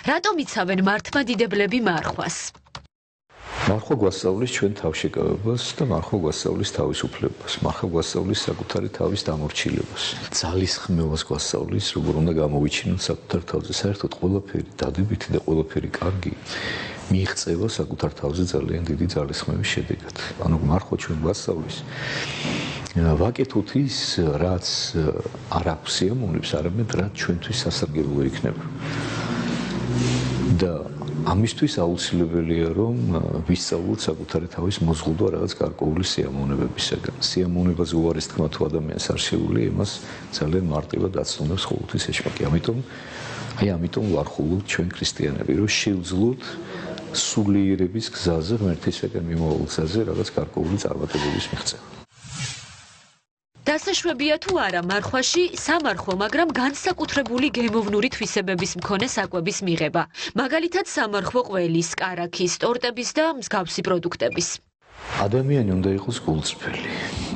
რატომ იცავენ მართლმადიდებლები მარხვას? მარხვა გვასწავლის ჩვენ თავშეკავებას და მარხვა გვასწავლის თავისუფლებას, მარხვა გვასწავლის საკუთარი თავის დამორჩილებას. ძალისხმევას გვასწავლის, როგორ უნდა გამოვიჩინოთ საკუთარ თავზე. საერთოდ ყველაფერი დადებითი და ყველაფერი კარგი მიიღწევა საკუთარ თავზე ძალიან დიდი ძალისხმევის შედეგად. ანუ მარხვა ჩვენ გვასწავლის ვაკეთოთ ის, რაც არ აქვს სიამოვნებს, არამედ რაც ჩვენთვის სასარგებლო იქნება. და ამისთვის აუცილებელია, რომ ვისწავლოთ საკუთარი თავის მოზღუდვა რაღაც გარკვეული სიამოვნებებისაგან. სიამოვნებაზე უარის თქმა თუ ადამიანს არ შეუძლია, იმას ძალიან მარტივად აცნობს ყოველთვის ეშმაკი. ამიტომ ვარხულობთ ჩვენ ქრისტიანები, რომ შევძლოთ სულიერების გზაზე, ღმერთისაგან მიმავალ გზაზე რაღაც გარკვეული წარმატებების მიღწევა. დასაშვებია თუ არა მარხვაში სამარხვა, მაგრამ განსაკუთრებული გემოვნური თვისებების მქონე საკვების მიღება. მაგალითად სამარხვა ყველის, კარაქის, ტორტების და მსგავსი პროდუქტების. ადამიანი უნდა იყოს გულწრფელი.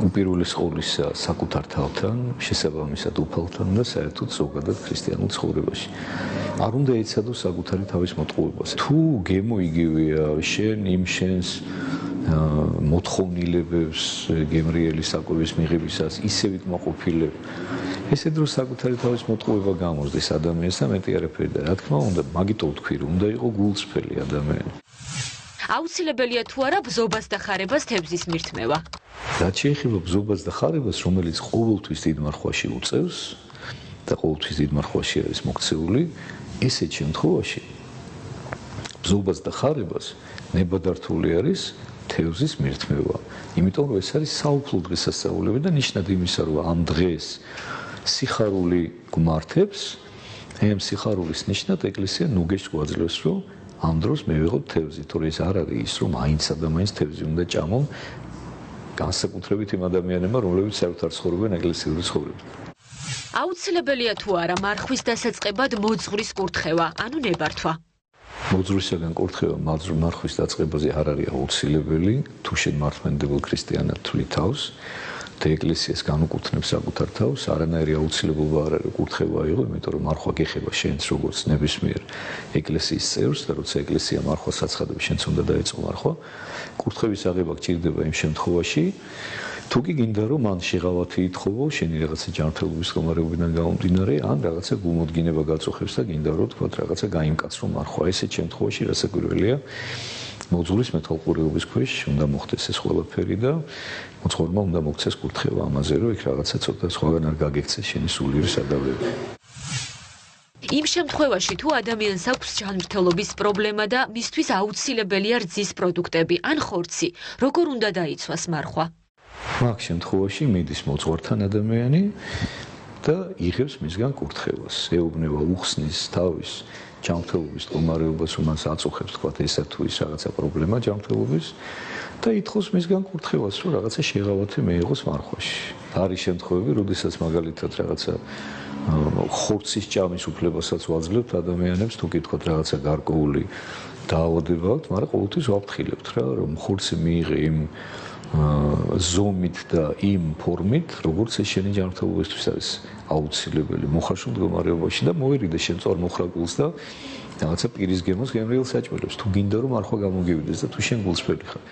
უპირველეს ყოვლისა საკუთარ თავთან, შესაბამისად უფალთან და საერთოდ ზოგადად ქრისტიანულ ცხოვრებაში. არ უნდა ეცადოს საკუთარი თავის მოტყუებას. თუ გემო იგივეა, შენ იმ შენს მოთხოვნილებებს გემრიელი საკვების მიღებისას ისევ იკმაყოფილებ. ესე დროს საკუთარი თავის მოტყუება გამოსდის ადამიანს და მეტი არაფერი და რა თქმა უნდა, მაგითო ვთქვი, რომ უნდა იყოს გულწრფელი ადამიანი. აუცილებელია თუ არა ბზობას და ხარებას თევზის მირთმევა. რაც შეეხება ბზობას და ხარებას, რომელიც ყოველთვის დიდ მარხვაში უწევს და ყოველთვის დიდ მარხვაში არის მოქცეული, ესეთ შემთხვევაში ბზობას და ხარებას ნებადართული არის თევზის მირთმევა. იმიტომ რომ ეს არის საუფლო დღესასწაულები და ნიშნად იმისა, რომ ამ დღეს სიხარული გვმართებს, ამ სიხარულის ნიშნად ეკლესია ნუგეშს გვაძლევს, რომ ამ დროს მივიღოთ თევზი, თორე ეს არ არის ის, რომ მაინც ადამიანს თევზი უნდა ჭამონ, განსაკუთრებით იმ ადამიანებმა, რომლებიც საერთოდ ცხოვრობენ ეკლესიური ცხოვრებით. აუცილებელია თუ არა მარხვის დასაწყებად მოძღვრის კურთხევა, ანუ ნებართვა. მოძღვრისაგან კურთხევა მარხვის დაწყებაზე არ არის აუცილებელი, თუ შენ მართლმადიდებელ ქრისტიანად თვლი თავს და ეკლესიას განუკუთვნებს საკუთარ თავს, არანაირი აუცილებლობა არ არის კურთხევა აიღო, იმიტომ რომ მარხვა გეხება შენს როგორც ნებისმიერ ეკლესიის წევრს და როცა ეკლესია მარხვას აცხადებს, შენც უნდა დაეწყო მარხვა. კურთხევის აღება გჭირდება იმ შემთხვევაში, თუ კი გინდა რომ მან შეღავათი ითხოვო, შენი რაღაცა ჯანმრთელობის მდგომარეობიდან გამომდინარე, ან რაღაცა გულმოდგინება გაწუხებს და გინდა რომ თქვა რაღაცა გაიმკაცრო მარხვა. ესეთ შემთხვევაში რასაკვირველია, მოძღვრის მეთვალყურეობის ქვეშ უნდა მოხდეს ეს ყველაფერი და მოძღვარმა უნდა მოქცეს კურთხევა ამაზე, რომ იქ რაღაცა ცოტა სხვაგან არ გაგექცეს შენი სულიერი სადავეები. იმ შემთხვევაში თუ ადამიანს აქვს ჯანმრთელობის პრობლემა და მისთვის აუცილებელია რძის პროდუქტები ან ხორცი, როგორ უნდა დაიცვას მარხვა? მაგ შემთხვევაში მიდის მოძღვართან ადამიანი და იღებს მისგან კურთხევას. ეუბნება უხსნის თავის ჯანმრთელობის მდგომარეობას, რომ მას აწუხებს თქვა ესა თუ ის რაღაცა პრობლემა ჯანმრთელობის და ითხოვს მისგან კურთხევას, რომ რაღაცა შეღავათი მიიღოს მარხვაში. არის შემთხვევები, როდესაც მაგალითად რაღაცა ხორცის ჭამის უფლებასაც ვაძლევთ ადამიანებს, თუ გითხოთ რაღაცა გარკვეული დაავადება აქვს, მაგრამ ყოველთვის ვაფრთხილებთ რა, რომ ხორცი მიიღე იმ ზომით და იმ ფორმით, როგორც ეს შენი ჯანმრთელობისთვის არის აუცილებელი მოხარშულ მდგომარეობაში და მოერიდე შენ წორ მოხრაგულს და რაღაცა პირის გემოს გემრიელ საჭმელებს. თუ გინდა რომ მარხვა გამოგივიდეს და თუ შენ გულწრფელი ხარ.